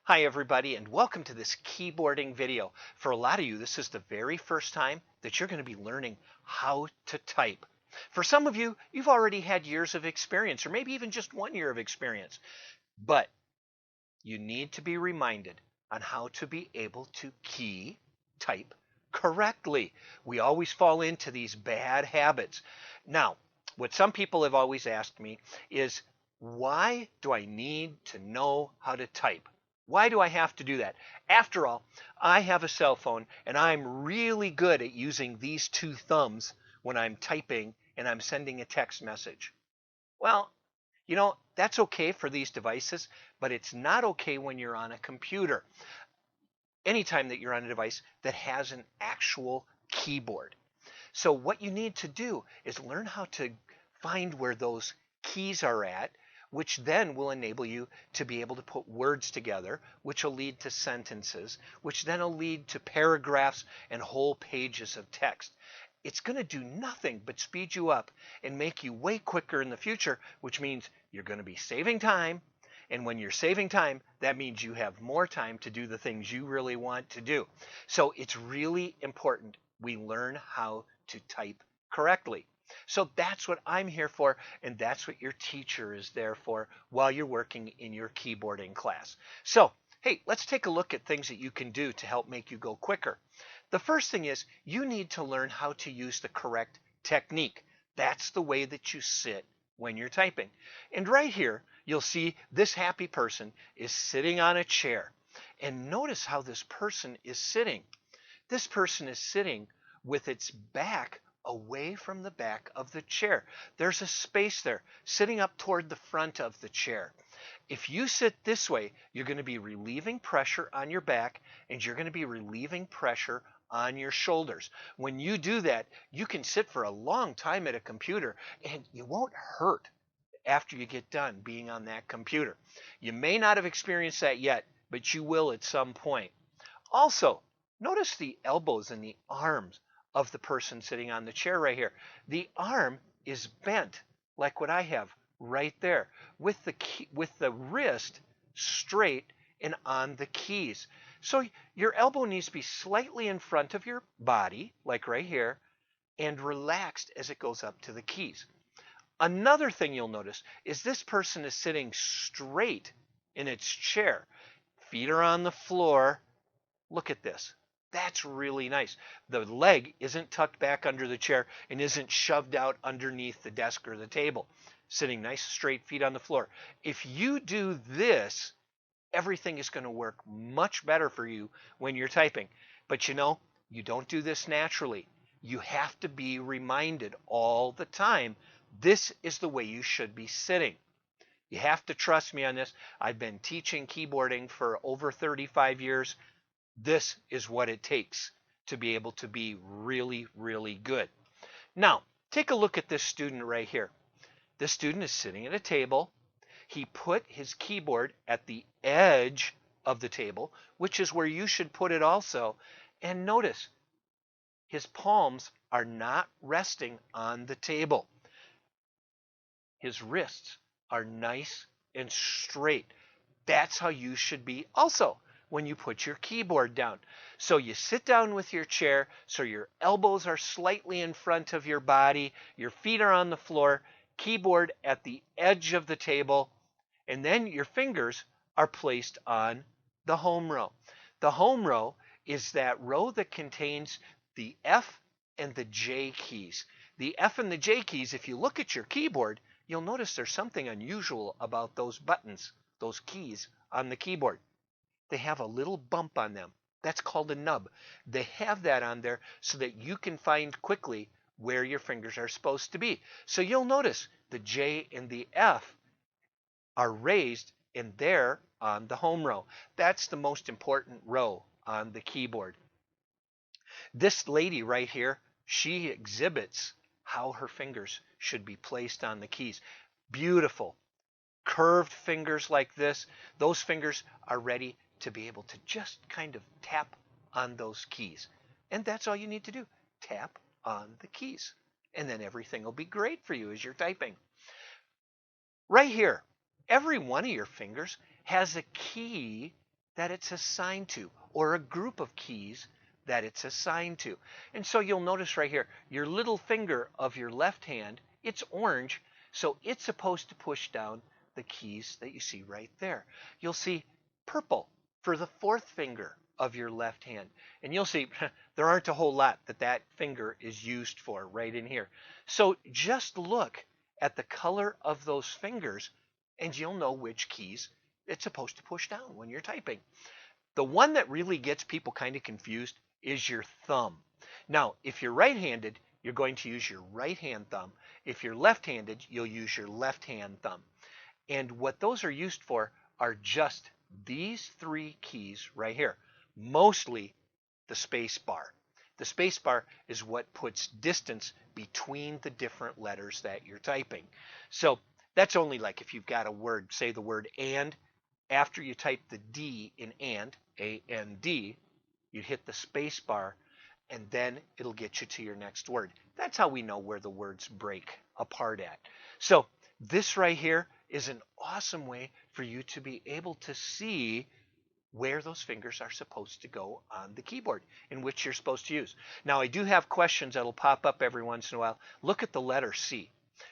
Hi everybody, and welcome to this keyboarding video. For a lot of you, this is the very first time that you're going to be learning how to type. For some of you, you've already had years of experience, or maybe even just 1 year of experience, but you need to be reminded on how to be able to type correctly. We always fall into these bad habits. Now, what some people have always asked me is, why do I need to know how to type? Why do I have to do that? After all, I have a cell phone and I'm really good at using these two thumbs when I'm typing and I'm sending a text message. Well, that's okay for these devices, but it's not okay when you're on a computer. Anytime that you're on a device that has an actual keyboard. So what you need to do is learn how to find where those keys are at, which then will enable you to be able to put words together, which will lead to sentences, which then will lead to paragraphs and whole pages of text. It's going to do nothing but speed you up and make you way quicker in the future, which means you're going to be saving time. And when you're saving time, that means you have more time to do the things you really want to do. So it's really important we learn how to type correctly. So that's what I'm here for, and that's what your teacher is there for while you're working in your keyboarding class. So, hey, let's take a look at things that you can do to help make you go quicker. The first thing is you need to learn how to use the correct technique. That's the way that you sit when you're typing. And right here, you'll see this happy person is sitting on a chair. And notice how this person is sitting. This person is sitting with its back away from the back of the chair. There's a space there, sitting up toward the front of the chair. If you sit this way, you're going to be relieving pressure on your back and you're going to be relieving pressure on your shoulders. When you do that, you can sit for a long time at a computer and you won't hurt after you get done being on that computer. You may not have experienced that yet, but you will at some point. Also, notice the elbows and the arms of the person sitting on the chair right here. The arm is bent like what I have right there with the wrist straight and on the keys. So your elbow needs to be slightly in front of your body, like right here, and relaxed as it goes up to the keys. Another thing you'll notice is this person is sitting straight in its chair. Feet are on the floor. Look at this. That's really nice. The leg isn't tucked back under the chair and isn't shoved out underneath the desk or the table. Sitting nice straight feet on the floor. If you do this, everything is going to work much better for you when you're typing. But you don't do this naturally. You have to be reminded all the time, this is the way you should be sitting. You have to trust me on this. I've been teaching keyboarding for over 35 years. This is what it takes to be able to be really, really good. Now, take a look at this student right here. This student is sitting at a table. He put his keyboard at the edge of the table, which is where you should put it also. And notice, his palms are not resting on the table. His wrists are nice and straight. That's how you should be also when you put your keyboard down. So you sit down with your chair so your elbows are slightly in front of your body, your feet are on the floor, keyboard at the edge of the table, and then your fingers are placed on the home row. The home row is that row that contains the F and the J keys. The F and the J keys, if you look at your keyboard, you'll notice there's something unusual about those buttons, those keys on the keyboard. They have a little bump on them. That's called a nub. They have that on there so that you can find quickly where your fingers are supposed to be. So you'll notice the J and the F are raised and they're on the home row. That's the most important row on the keyboard. This lady right here, she exhibits how her fingers should be placed on the keys. Beautiful. Curved fingers like this. Those fingers are ready to be able to just kind of tap on those keys. And that's all you need to do. Tap on the keys. And then everything will be great for you as you're typing. Right here, every one of your fingers has a key that it's assigned to, or a group of keys that it's assigned to. And so you'll notice right here, your little finger of your left hand, it's orange, so it's supposed to push down the keys that you see right there. You'll see purple for the fourth finger of your left hand. And you'll see there aren't a whole lot that finger is used for right in here. So just look at the color of those fingers and you'll know which keys it's supposed to push down when you're typing. The one that really gets people kind of confused is your thumb. Now, if you're right-handed, you're going to use your right-hand thumb. If you're left-handed, you'll use your left-hand thumb. And what those are used for are just these three keys right here, mostly the space bar. The space bar is what puts distance between the different letters that you're typing. So that's only like if you've got a word, say the word and, after you type the D in and, A-N-D, you'd hit the space bar and then it'll get you to your next word. That's how we know where the words break apart at. So this right here is an awesome way for you to be able to see where those fingers are supposed to go on the keyboard, in which you're supposed to use. Now, I do have questions that'll pop up every once in a while. Look at the letter C.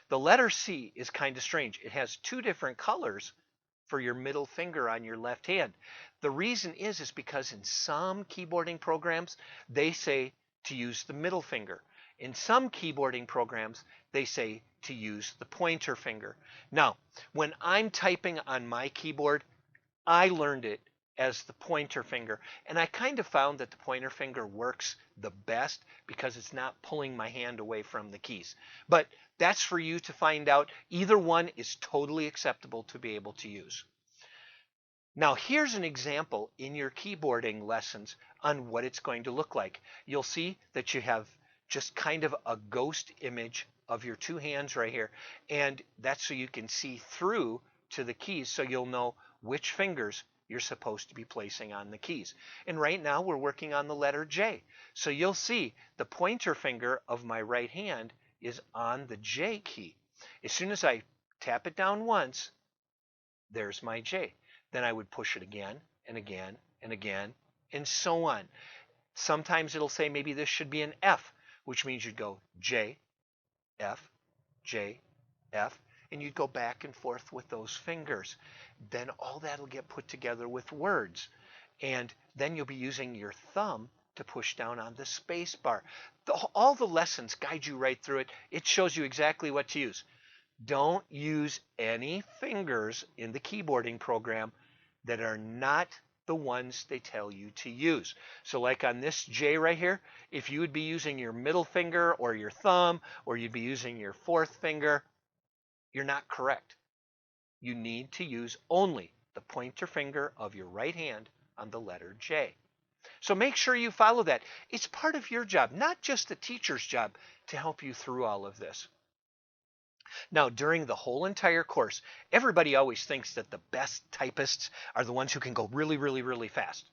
The letter C is kind of strange. It has two different colors for your middle finger on your left hand. The reason is because in some keyboarding programs, they say to use the middle finger. In some keyboarding programs, they say to use the pointer finger. Now, when I'm typing on my keyboard, I learned it as the pointer finger, and I kind of found that the pointer finger works the best because it's not pulling my hand away from the keys. But that's for you to find out. Either one is totally acceptable to be able to use. Now here's an example in your keyboarding lessons on what it's going to look like. You'll see that you have just kind of a ghost image of your two hands right here, and that's so you can see through to the keys, so you'll know which fingers you're supposed to be placing on the keys. And right now we're working on the letter J. So you'll see the pointer finger of my right hand is on the J key. As soon as I tap it down once, there's my J. Then I would push it again and again and again and so on. Sometimes it'll say maybe this should be an F, which means you'd go J, F, J, F, and you'd go back and forth with those fingers. Then all that'll get put together with words. And then you'll be using your thumb to push down on the space bar. All the lessons guide you right through it. It shows you exactly what to use. Don't use any fingers in the keyboarding program that are not the ones they tell you to use. So like on this J right here, if you would be using your middle finger or your thumb, or you'd be using your fourth finger, you're not correct. You need to use only the pointer finger of your right hand on the letter J. So make sure you follow that. It's part of your job, not just the teacher's job, to help you through all of this. Now, during the whole entire course, everybody always thinks that the best typists are the ones who can go really, really, really fast.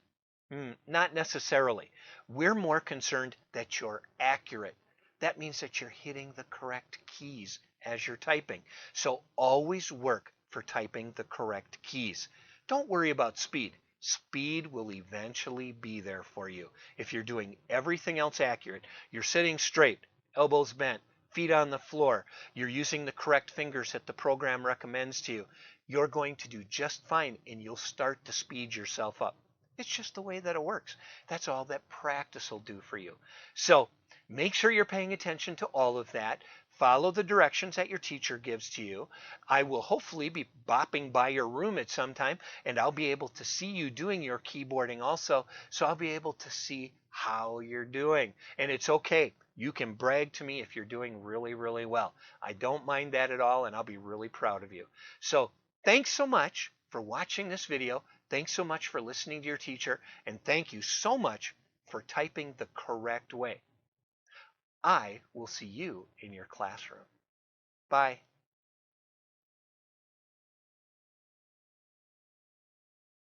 Not necessarily. We're more concerned that you're accurate. That means that you're hitting the correct keys as you're typing. So always work for typing the correct keys. Don't worry about speed. Speed will eventually be there for you. If you're doing everything else accurate, you're sitting straight, elbows bent, feet on the floor, you're using the correct fingers that the program recommends to you, you're going to do just fine and you'll start to speed yourself up. It's just the way that it works. That's all that practice will do for you. So make sure you're paying attention to all of that. Follow the directions that your teacher gives to you. I will hopefully be bopping by your room at some time, and I'll be able to see you doing your keyboarding also, so I'll be able to see how you're doing. And it's okay. You can brag to me if you're doing really, really well. I don't mind that at all, and I'll be really proud of you. So thanks so much for watching this video. Thanks so much for listening to your teacher, and thank you so much for typing the correct way. I will see you in your classroom. Bye.